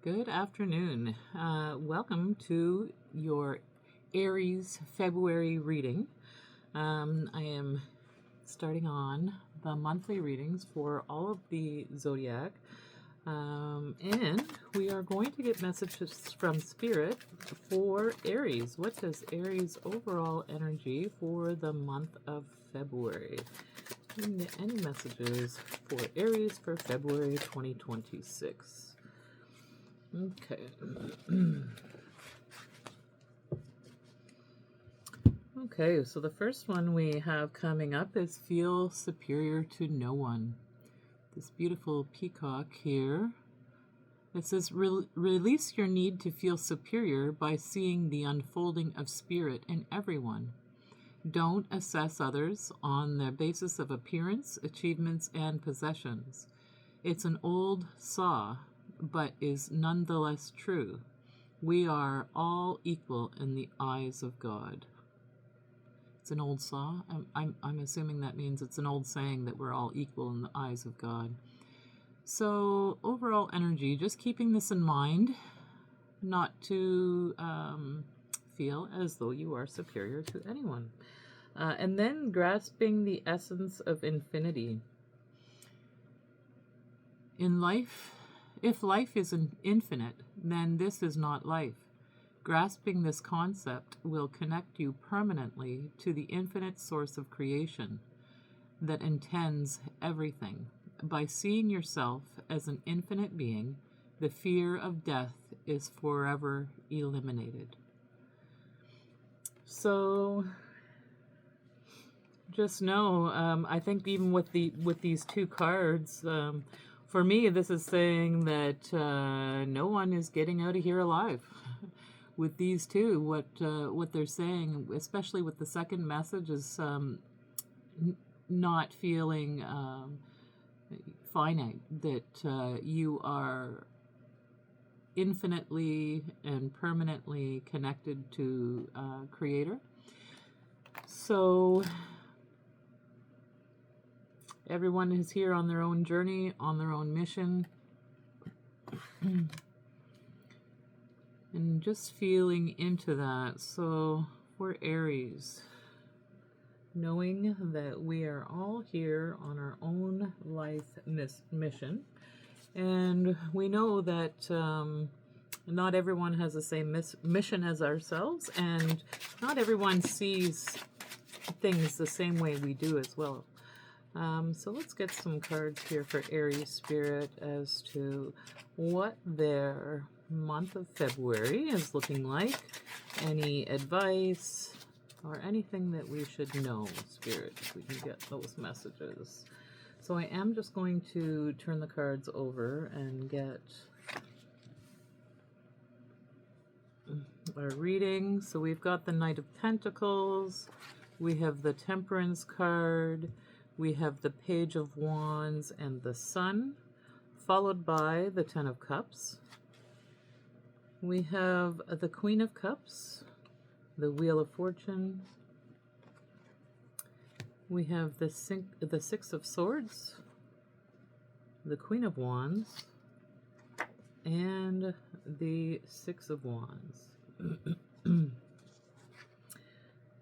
Good afternoon. Welcome to your Aries February reading. I am starting on the monthly readings for all of the zodiac. And we are going to get messages from Spirit for Aries. What does Aries overall energy for the month of February? Any messages for Aries for February 2026? Okay. Okay, so the first one we have coming up is feel superior to no one. This beautiful peacock here. It says, release your need to feel superior by seeing the unfolding of spirit in everyone. Don't assess others on the basis of appearance, achievements, and possessions. It's an old saw, but is nonetheless true. We are all equal in the eyes of God. It's an old saw. I'm assuming that means it's an old saying that we're all equal in the eyes of God. So overall energy, just keeping this in mind, not to feel as though you are superior to anyone. And then grasping the essence of infinity. In life, if life is infinite, then this is not life. Grasping this concept will connect you permanently to the infinite source of creation that intends everything. By seeing yourself as an infinite being, the fear of death is forever eliminated. So just know, I think even with these two cards, for me, this is saying that no one is getting out of here alive. With these two, what they're saying, especially with the second message, is not feeling finite, that you are infinitely and permanently connected to Creator. So everyone is here on their own journey, on their own mission. And just feeling into that. So for Aries, knowing that we are all here on our own life mission. And we know that not everyone has the same mission as ourselves, and not everyone sees things the same way we do as well. So let's get some cards here for Aries Spirit as to what their month of February is looking like. Any advice or anything that we should know, Spirit, if we can get those messages. So I am just going to turn the cards over and get our reading. So we've got the Knight of Pentacles, we have the Temperance card, we have the Page of Wands and the Sun, followed by the Ten of Cups. We have the Queen of Cups, the Wheel of Fortune. We have the Six of Swords, the Queen of Wands, and the Six of Wands.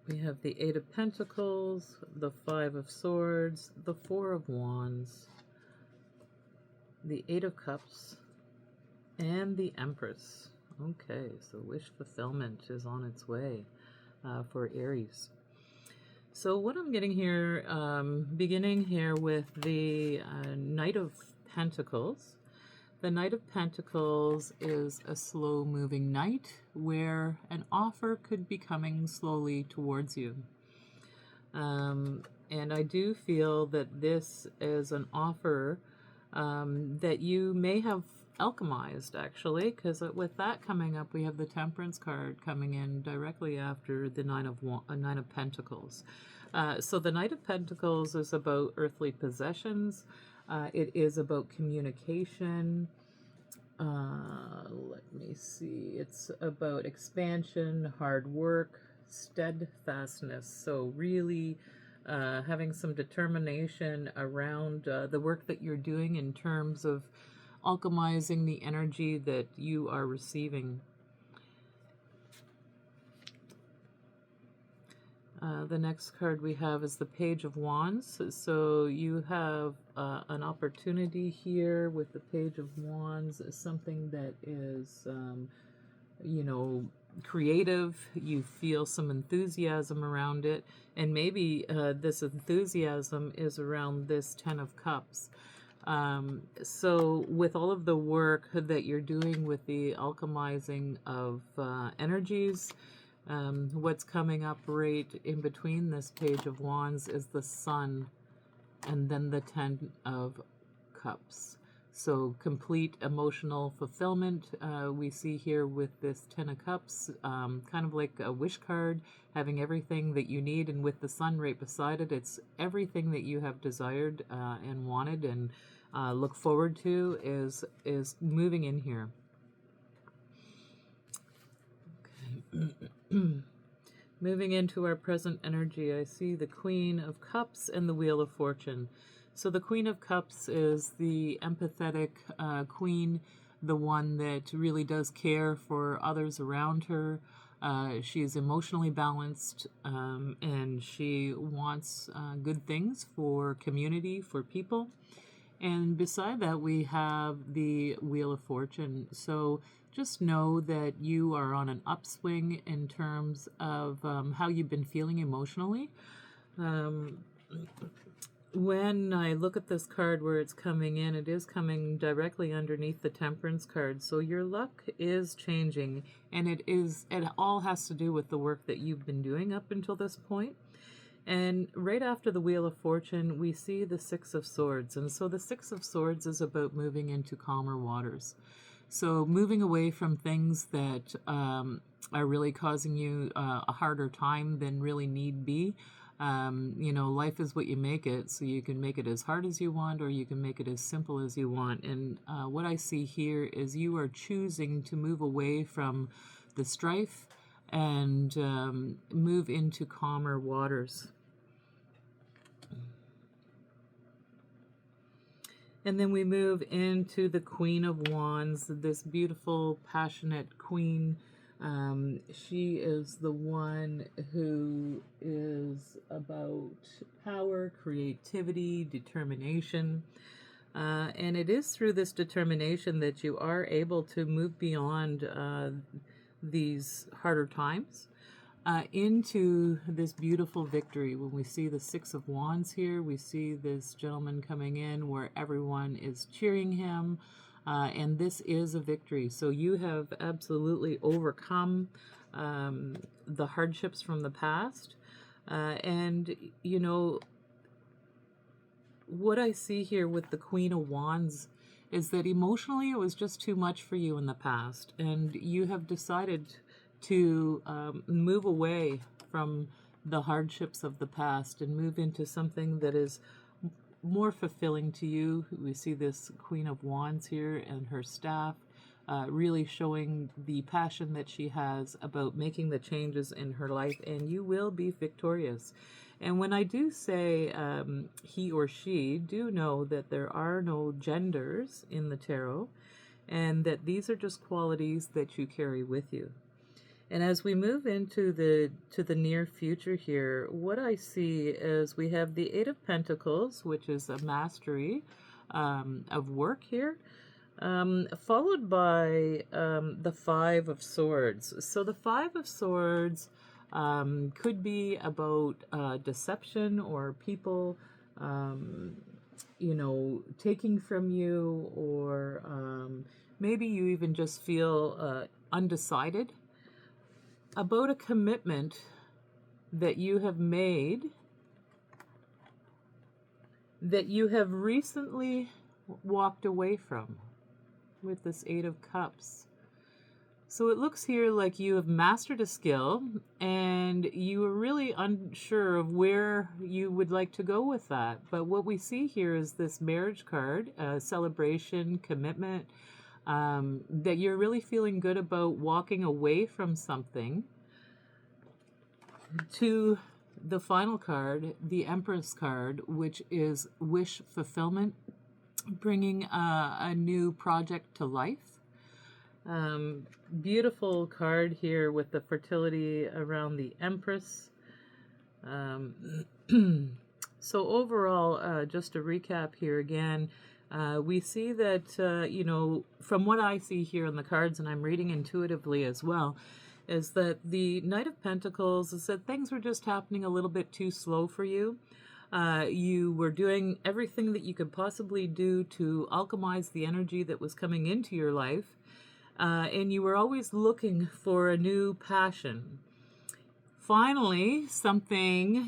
We have the Eight of Pentacles, the Five of Swords, the Four of Wands, the Eight of Cups, and the Empress. Okay, so wish fulfillment is on its way for Aries. So what I'm getting here, beginning here with the Knight of Pentacles. The Knight of Pentacles is a slow-moving knight where an offer could be coming slowly towards you. And I do feel that this is an offer that you may have alchemized, actually, because with that coming up, we have the Temperance card coming in directly after the Nine of Pentacles. So the Knight of Pentacles is about earthly possessions. It is about communication. Let me see. It's about expansion, hard work, steadfastness. So really having some determination around the work that you're doing in terms of alchemizing the energy that you are receiving. The next card we have is the Page of Wands. So you have an opportunity here with the Page of Wands, something that is, you know, creative. You feel some enthusiasm around it, and maybe this enthusiasm is around this Ten of Cups. So with all of the work that you're doing with the alchemizing of energies, what's coming up right in between this Page of Wands is the Sun and then the Ten of Cups. So complete emotional fulfillment we see here with this Ten of Cups, kind of like a wish card, having everything that you need, and with the Sun right beside it, it's everything that you have desired and wanted and look forward to is moving in here. Okay. Moving into our present energy, I see the Queen of Cups and the Wheel of Fortune. So the Queen of Cups is the empathetic queen, the one that really does care for others around her. She is emotionally balanced, and she wants good things for community, for people. And beside that, we have the Wheel of Fortune. So just know that you are on an upswing in terms of how you've been feeling emotionally. When I look at this card where it's coming in, it is coming directly underneath the Temperance card. So your luck is changing, and it all has to do with the work that you've been doing up until this point. And right after the Wheel of Fortune, we see the Six of Swords. And so the Six of Swords is about moving into calmer waters. So moving away from things that are really causing you a harder time than really need be. You know, life is what you make it, so you can make it as hard as you want, or you can make it as simple as you want. And what I see here is you are choosing to move away from the strife and move into calmer waters. And then we move into the Queen of Wands, this beautiful, passionate queen. She is the one who is about power, creativity, determination. And it is through this determination that you are able to move beyond these harder times into this beautiful victory. When we see the Six of Wands here, we see this gentleman coming in where everyone is cheering him, and this is a victory. So you have absolutely overcome the hardships from the past, and you know what I see here with the Queen of Wands is that emotionally it was just too much for you in the past, and you have decided to move away from the hardships of the past and move into something that is more fulfilling to you. We see this Queen of Wands here and her staff really showing the passion that she has about making the changes in her life, and you will be victorious. And when I do say he or she, do know that there are no genders in the tarot, and that these are just qualities that you carry with you. And as we move into the near future here, what I see is we have the Eight of Pentacles, which is a mastery of work here, followed by the Five of Swords. So the Five of Swords could be about deception or people, you know, taking from you, or maybe you even just feel undecided about a commitment that you have made, that you have recently walked away from with this Eight of Cups. So it looks here like you have mastered a skill and you are really unsure of where you would like to go with that. But what we see here is this marriage card, celebration, commitment, that you're really feeling good about walking away from something, to the final card, the Empress card, which is wish fulfillment. bringing a new project to life. Beautiful card here with the fertility around the Empress. So overall, just to recap here again, we see that, you know, from what I see here in the cards, and I'm reading intuitively as well, is that the Knight of Pentacles is that things were just happening a little bit too slow for you. You were doing everything that you could possibly do to alchemize the energy that was coming into your life, and you were always looking for a new passion. Finally,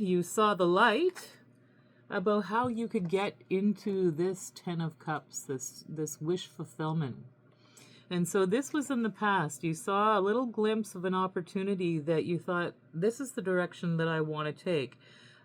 you saw the light about how you could get into this Ten of Cups, this wish fulfillment. And so this was in the past. You saw a little glimpse of an opportunity that you thought, this is the direction that I want to take.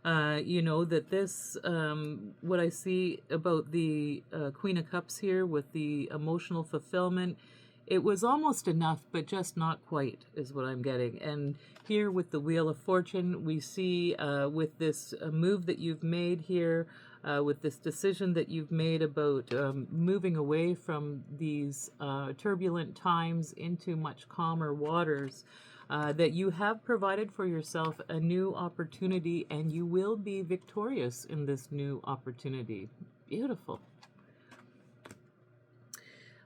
You know, that this, what I see about the Queen of Cups here with the emotional fulfillment, it was almost enough, but just not quite, is what I'm getting. And here with the Wheel of Fortune, we see with this move that you've made here, with this decision that you've made about moving away from these turbulent times into much calmer waters, that you have provided for yourself a new opportunity, and you will be victorious in this new opportunity. Beautiful.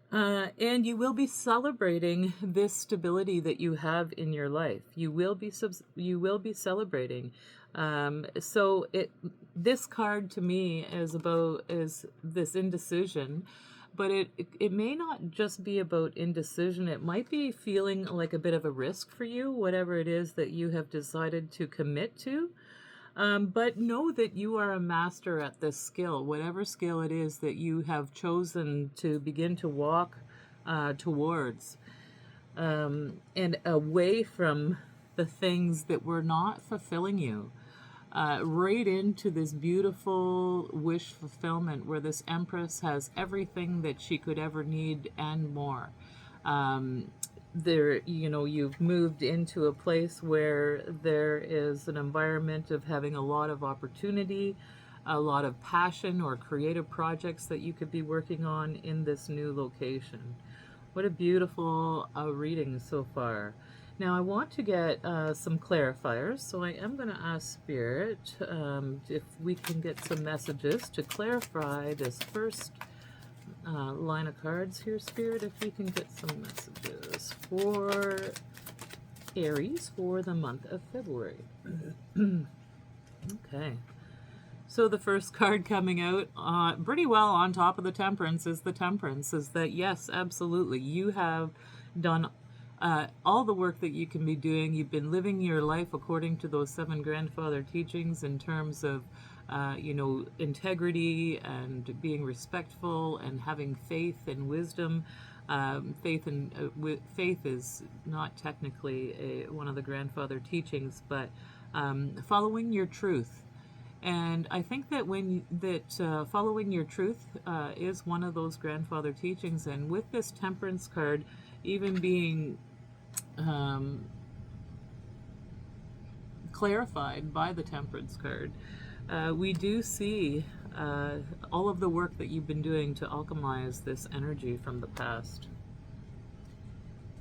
And you will be celebrating this stability that you have in your life. You will be celebrating. So this card to me is this indecision, but it may not just be about indecision. It might be feeling like a bit of a risk for you, whatever it is that you have decided to commit to. But know that you are a master at this skill, whatever skill it is that you have chosen to begin to walk towards, and away from the things that were not fulfilling you, right into this beautiful wish fulfillment where this Empress has everything that she could ever need and more. There, you know, you've moved into a place where there is an environment of having a lot of opportunity, a lot of passion or creative projects that you could be working on in this new location. What a beautiful reading so far. Now I want to get some clarifiers, so I am going to ask Spirit if we can get some messages to clarify this first line of cards here, Spirit, if we can get some messages for Aries for the month of February. Okay. So the first card coming out pretty well on top of the Temperance is the Temperance, is that yes, absolutely, you have done all the work that you can be doing. You've been living your life according to those 7 grandfather teachings in terms of you know, integrity and being respectful and having faith and wisdom. Faith is not technically one of the grandfather teachings, but following your truth. And I think that following your truth is one of those grandfather teachings. And with this Temperance card even being clarified by the Temperance card, we do see all of the work that you've been doing to alchemize this energy from the past.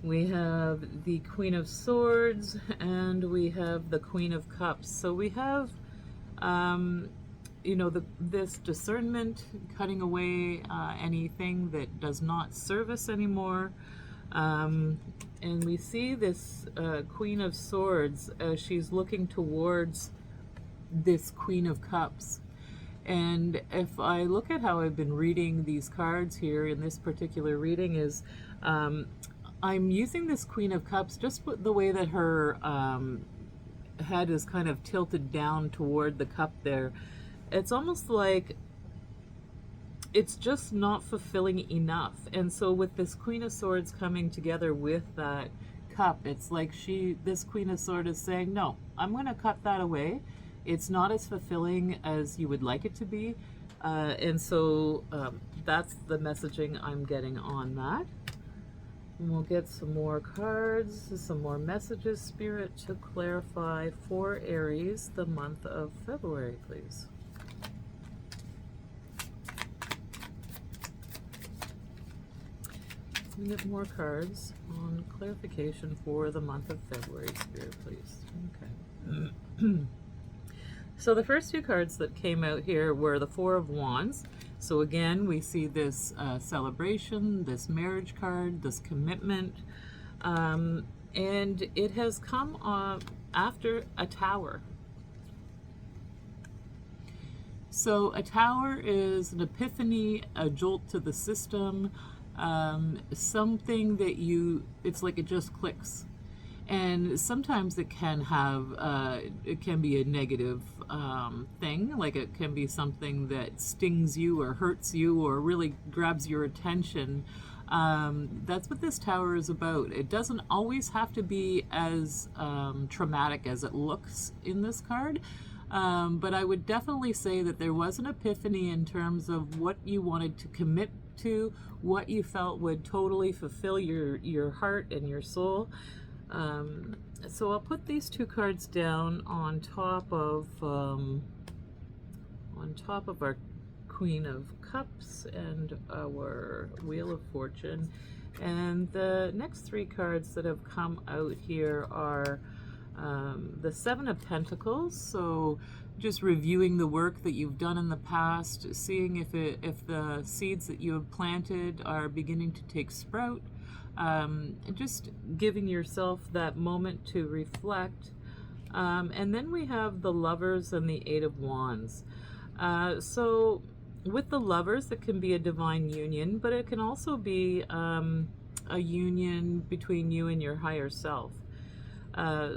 We have the Queen of Swords and we have the Queen of Cups. So we have, you know, this discernment, cutting away anything that does not serve us anymore. And we see this Queen of Swords as she's looking towards this Queen of Cups. And if I look at how I've been reading these cards here in this particular reading, is I'm using this Queen of Cups just the way that her head is kind of tilted down toward the cup there. It's almost like it's just not fulfilling enough. And so with this Queen of Swords coming together with that cup, it's like this Queen of Swords is saying, no, I'm going to cut that away. It's not as fulfilling as you would like it to be. And so that's the messaging I'm getting on that. And we'll get some more cards, some more messages, Spirit, to clarify for Aries the month of February, please. We get more cards on clarification for the month of February, Spirit, please. Okay. So the first two cards that came out here were the Four of Wands. So again, we see this celebration, this marriage card, this commitment, and it has come after a Tower. So a Tower is an epiphany, a jolt to the system, something that it's like it just clicks. And sometimes it can be a negative thing, like it can be something that stings you or hurts you or really grabs your attention. That's what this Tower is about. It doesn't always have to be as traumatic as it looks in this card. But I would definitely say that there was an epiphany in terms of what you wanted to commit to, what you felt would totally fulfill your heart and your soul. So I'll put these two cards down on top of our Queen of Cups and our Wheel of Fortune. And the next three cards that have come out here are the Seven of Pentacles. So just reviewing the work that you've done in the past, seeing if the seeds that you have planted are beginning to take sprout. Just giving yourself that moment to reflect. And then we have the Lovers and the Eight of Wands. So with the Lovers, it can be a divine union, but it can also be a union between you and your higher self.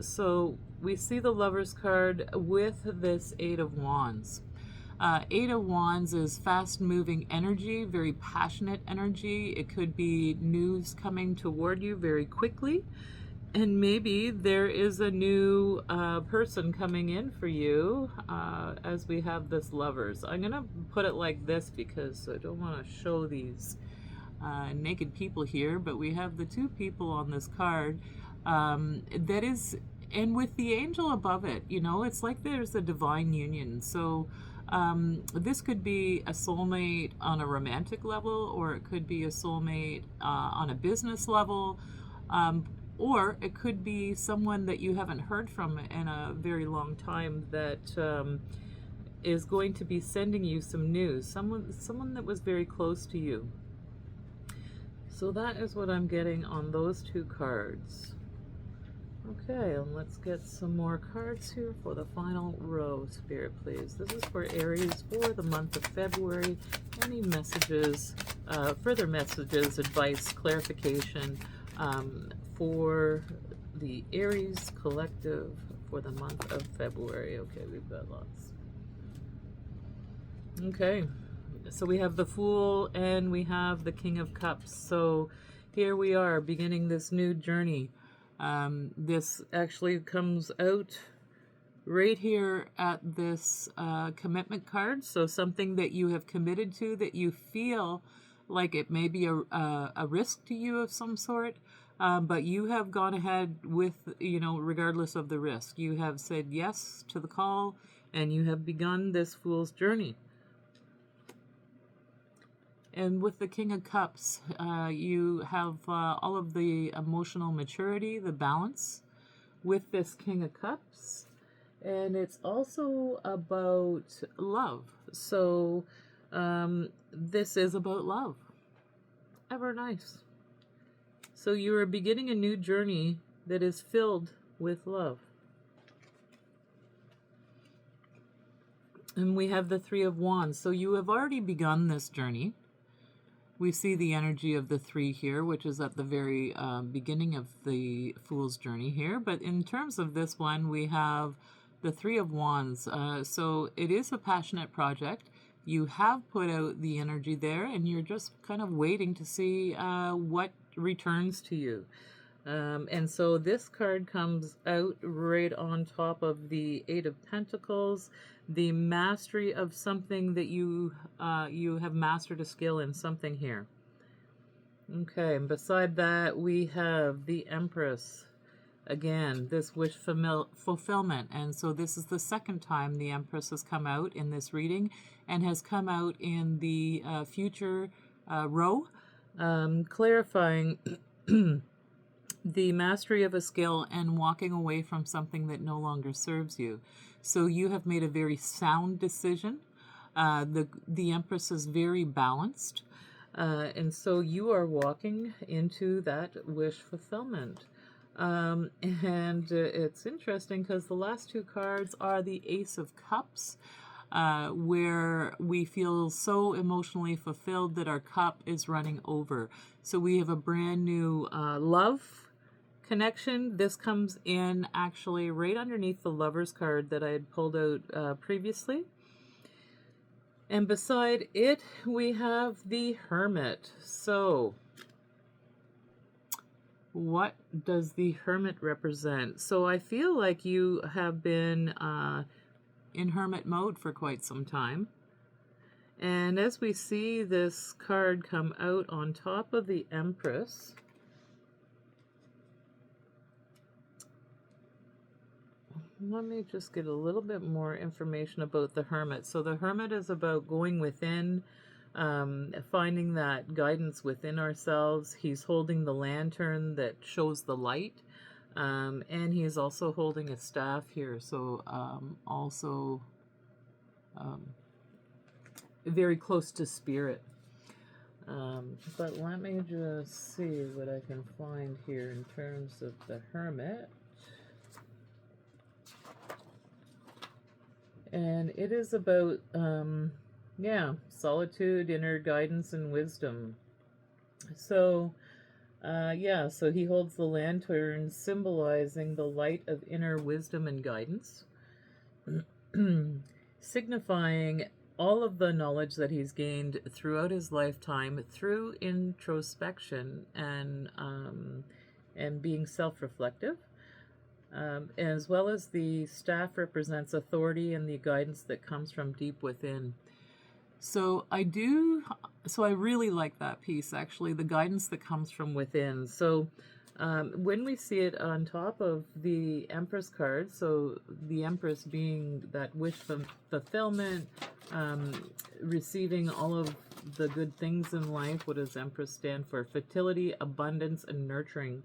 So we see the Lovers card with this Eight of Wands. Eight of Wands is fast-moving energy, very passionate energy. It could be news coming toward you very quickly, and maybe there is a new person coming in for you as we have this Lovers. I'm going to put it like this because I don't want to show these naked people here, but we have the two people on this card that is, and with the angel above it, it's like there's a divine union. So this could be a soulmate on a romantic level, or it could be a soulmate on a business level, or it could be someone that you haven't heard from in a very long time that is going to be sending you some news, someone that was very close to you. So that is what I'm getting on those two cards. Okay, and let's get some more cards here for the final row, Spirit, please. This is for Aries for the month of February. Any messages, further messages, advice, clarification for the Aries collective for the month of February. Okay, we've got lots. Okay, so we have the Fool and we have the King of Cups. So here we are beginning this new journey. This actually comes out right here at this commitment card. So something that you have committed to, that you feel like it may be a risk to you of some sort, but you have gone ahead with, regardless of the risk. You have said yes to the call and you have begun this Fool's journey. And with the King of Cups, you have all of the emotional maturity, the balance with this King of Cups. And it's also about love. So this is about love. Ever nice. So you are beginning a new journey that is filled with love. And we have the Three of Wands. So you have already begun this journey. We see the energy of the three here, which is at the very beginning of the Fool's journey here. But in terms of this one, we have the Three of Wands. So it is a passionate project. You have put out the energy there, and you're just kind of waiting to see what returns to you. And so this card comes out right on top of the Eight of Pentacles, the mastery of something that you have mastered a skill in something here. Okay, and beside that we have the Empress. Again, this wish fulfillment. And so this is the second time the Empress has come out in this reading and has come out in the future row. clarifying the mastery of a skill and walking away from something that no longer serves you. So you have made a very sound decision. The Empress is very balanced. And so you are walking into that wish fulfillment. And it's interesting because the last two cards are the Ace of Cups, where we feel so emotionally fulfilled that our cup is running over. So we have a brand new love connection. This comes in actually right underneath the Lover's card that I had pulled out previously. And beside it, we have the Hermit. So what does the Hermit represent? So I feel like you have been in hermit mode for quite some time. And as we see this card come out on top of the Empress, let me just get a little bit more information about the Hermit. So the Hermit is about going within, finding that guidance within ourselves. He's holding the lantern that shows the light, and he's also holding a staff here. So also very close to spirit. But let me just see what I can find here in terms of the Hermit. And it is about, solitude, inner guidance, and wisdom. So, so he holds the lantern, symbolizing the light of inner wisdom and guidance, signifying all of the knowledge that he's gained throughout his lifetime through introspection and being self-reflective. As well as the staff represents authority and the guidance that comes from deep within. So I really like that piece, actually, the guidance that comes from within. So when we see it on top of the Empress card, so the Empress being that wish fulfillment, receiving all of the good things in life. What does Empress stand for? Fertility, abundance, and nurturing.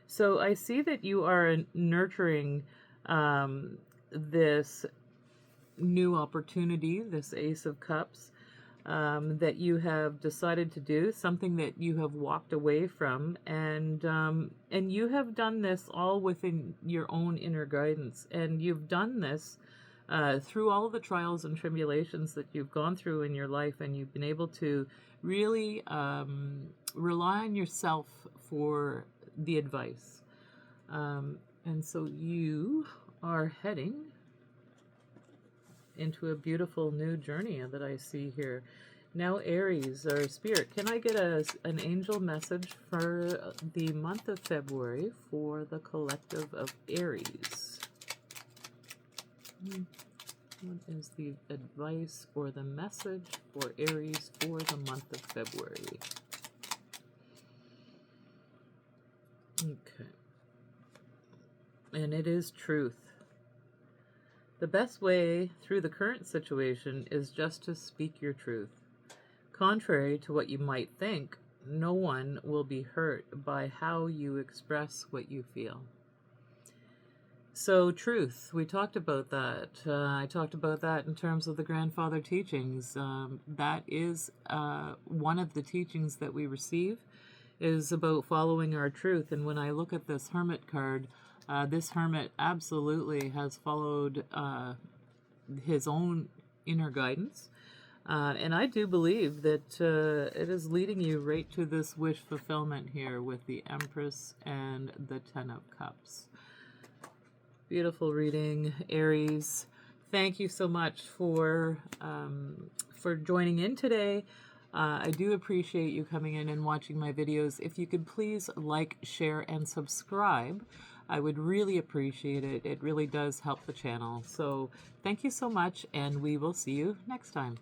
So I see that you are nurturing this new opportunity, this Ace of Cups, that you have decided to do, something that you have walked away from, and you have done this all within your own inner guidance, and you've done this through all of the trials and tribulations that you've gone through in your life, and you've been able to really rely on yourself for the advice. And so you are heading into a beautiful new journey that I see here. Now, Aries, or Spirit, can I get an angel message for the month of February for the collective of Aries? What is the advice or the message for Aries for the month of February? Okay. And it is truth. The best way through the current situation is just to speak your truth. Contrary to what you might think, no one will be hurt by how you express what you feel. So truth, we talked about that. I talked about that in terms of the grandfather teachings. That is one of the teachings that we receive, is about following our truth. And when I look at this Hermit card, this Hermit absolutely has followed his own inner guidance. And I do believe that it is leading you right to this wish fulfillment here with the Empress and the Ten of Cups. Beautiful reading, Aries. Thank you so much for joining in today. I do appreciate you coming in and watching my videos. If you could please like, share, and subscribe, I would really appreciate it. It really does help the channel. So thank you so much, and we will see you next time.